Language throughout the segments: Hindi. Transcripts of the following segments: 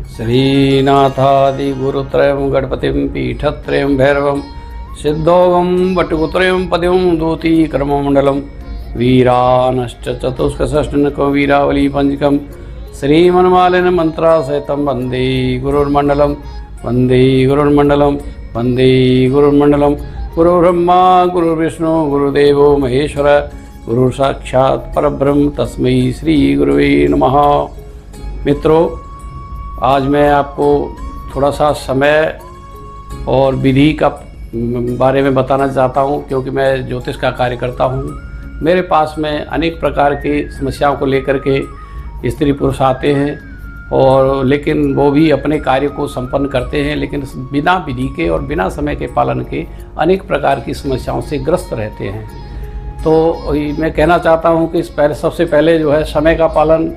श्रीनाथादिगुरुत्रयं गणपतिं पीठत्रयं भैरवं सिद्धोगं वटुकुत्रयं पद्यं दूतीक्रममण्डलं वीरानश्च चतुष्कषष्टनकं वीरावली पंचकं श्रीमन्मालिन मंत्रासहितं वन्दे गुरुर्मण्डलं वन्दे गुरुर्मण्डलं गुरुर्ब्रह्मा गुरुर्विष्णु गुरुदेवो महेश्वर गुरुसाक्षात् परब्रह्म तस्मै श्री गुरुवे नमः। मित्रों, आज मैं आपको थोड़ा सा समय और विधि का बारे में बताना चाहता हूं, क्योंकि मैं ज्योतिष का कार्य करता हूं। मेरे पास में अनेक प्रकार की समस्याओं को लेकर के स्त्री पुरुष आते हैं और लेकिन वो भी अपने कार्य को संपन्न करते हैं, लेकिन बिना विधि के और बिना समय के पालन के अनेक प्रकार की समस्याओं से ग्रस्त रहते हैं। तो मैं कहना चाहता हूं कि सबसे पहले जो है समय का पालन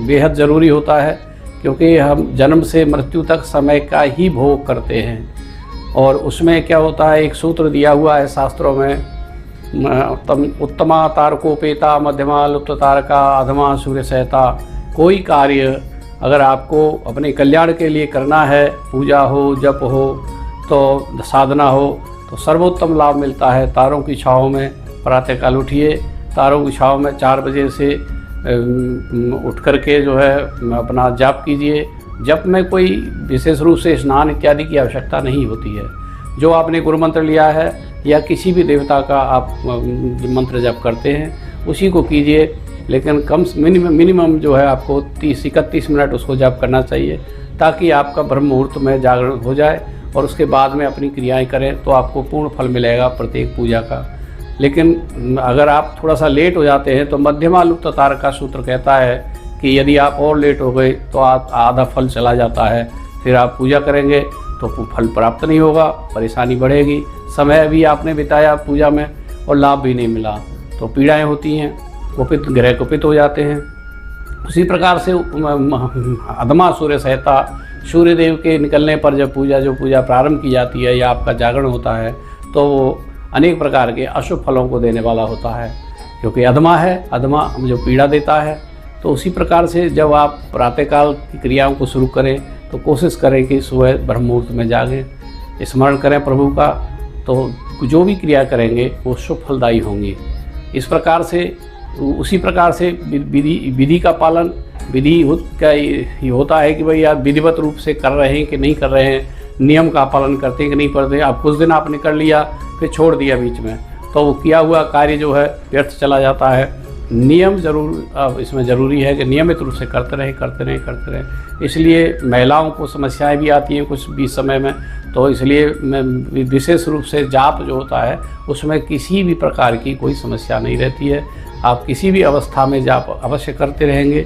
बेहद ज़रूरी होता है, क्योंकि हम जन्म से मृत्यु तक समय का ही भोग करते हैं। और उसमें क्या होता है, एक सूत्र दिया हुआ है शास्त्रों में, उत्तमा तारकोपेता मध्यमा लुप्त तारका अधमा सूर्य सहता। कोई कार्य अगर आपको अपने कल्याण के लिए करना है, पूजा हो, जप हो, तो साधना हो, तो सर्वोत्तम लाभ मिलता है तारों की छाँव में। प्रातःकाल उठिए, तारों की छाँव में 4 बजे से उठ कर के जो है अपना जाप कीजिए। जप में कोई विशेष रूप से स्नान इत्यादि की आवश्यकता नहीं होती है। जो आपने गुरु मंत्र लिया है या किसी भी देवता का आप मंत्र जप करते हैं उसी को कीजिए, लेकिन मिनिमम जो है आपको 30-31 मिनट उसको जप करना चाहिए, ताकि आपका ब्रह्म मुहूर्त में जागरण हो जाए और उसके बाद में अपनी क्रियाएं करें तो आपको पूर्ण फल मिलेगा प्रत्येक पूजा का। लेकिन अगर आप थोड़ा सा लेट हो जाते हैं तो मध्यमा लुप्त तारका सूत्र कहता है कि यदि आप और लेट हो गए तो आप आधा फल चला जाता है, फिर आप पूजा करेंगे तो फल प्राप्त नहीं होगा, परेशानी बढ़ेगी। समय भी आपने बिताया पूजा में और लाभ भी नहीं मिला तो पीड़ाएं होती हैं, ग्रह कुपित हो जाते हैं। उसी प्रकार से अधमा सूर्य सहता, सूर्य देव के निकलने पर जब पूजा प्रारंभ की जाती है या आपका जागरण होता है तो वो अनेक प्रकार के अशुभ फलों को देने वाला होता है, क्योंकि अधमा जो पीड़ा देता है। तो उसी प्रकार से जब आप प्रातःकाल की क्रियाओं को शुरू करें तो कोशिश करें कि सुबह ब्रह्म मुहूर्त में जागें, स्मरण करें प्रभु का, तो जो भी क्रिया करेंगे वो शुभ फलदायी होंगी। इस प्रकार से उसी प्रकार से विधि का पालन, विधि का ये होता है कि भाई आप विधिवत रूप से कर रहे हैं कि नहीं कर रहे हैं, नियम का पालन करते हैं कि नहीं करते हैं। आप कुछ दिन आपने कर लिया फिर छोड़ दिया बीच में, तो वो किया हुआ कार्य जो है व्यर्थ चला जाता है। नियम जरूर इसमें ज़रूरी है कि नियमित रूप से करते रहें। इसलिए महिलाओं को समस्याएं भी आती हैं कुछ बीच समय में, तो इसलिए विशेष रूप से जाप जो होता है उसमें किसी भी प्रकार की कोई समस्या नहीं रहती है। आप किसी भी अवस्था में जाप अवश्य करते रहेंगे,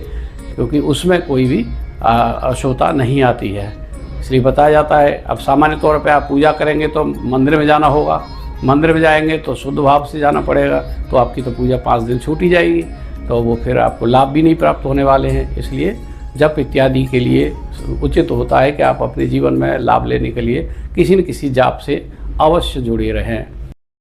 क्योंकि उसमें कोई भी अशुभता नहीं आती है, इसलिए बताया जाता है। अब सामान्य तौर पे आप पूजा करेंगे तो मंदिर में जाना होगा, मंदिर में जाएंगे तो शुद्ध भाव से जाना पड़ेगा, तो आपकी तो पूजा 5 दिन छूट ही जाएगी, तो वो फिर आपको लाभ भी नहीं प्राप्त होने वाले हैं। इसलिए जप इत्यादि के लिए उचित होता है कि आप अपने जीवन में लाभ लेने के लिए किसी न किसी जाप से अवश्य जुड़े रहें।